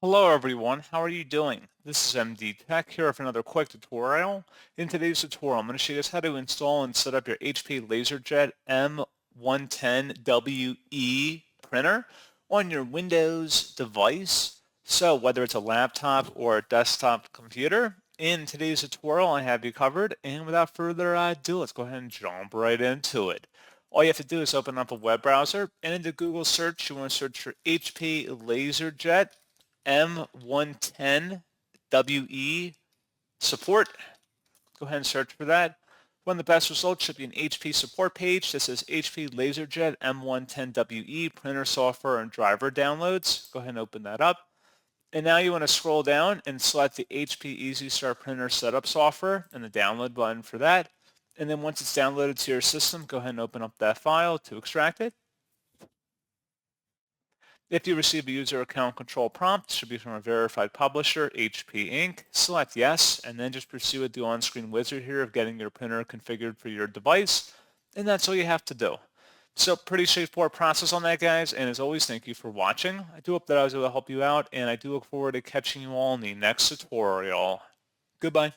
Hello everyone, how are you doing? This is MD Tech here with another quick tutorial. In today's tutorial, I'm going to show you guys how to install and set up your HP LaserJet M110we printer on your Windows device. So whether it's a laptop or a desktop computer, in today's tutorial I have you covered, and without further ado, let's go ahead and jump right into it. All you have to do is open up a web browser, and into Google search, you want to search for HP LaserJet M110we support. Go ahead and search for that. One of the best results should be an HP support page that says HP LaserJet M110we printer software and driver downloads. Go ahead and open that up. And now you want to scroll down and select the HP Easy Start Printer Setup software and the download button for that. And then once it's downloaded to your system, go ahead and open up that file to extract it. If you receive a user account control prompt, it should be from a verified publisher, HP Inc. Select yes, and then just proceed with the on-screen wizard here of getting your printer configured for your device, and that's all you have to do. So pretty straightforward process on that, guys, and as always, thank you for watching. I do hope that I was able to help you out, and I do look forward to catching you all in the next tutorial. Goodbye.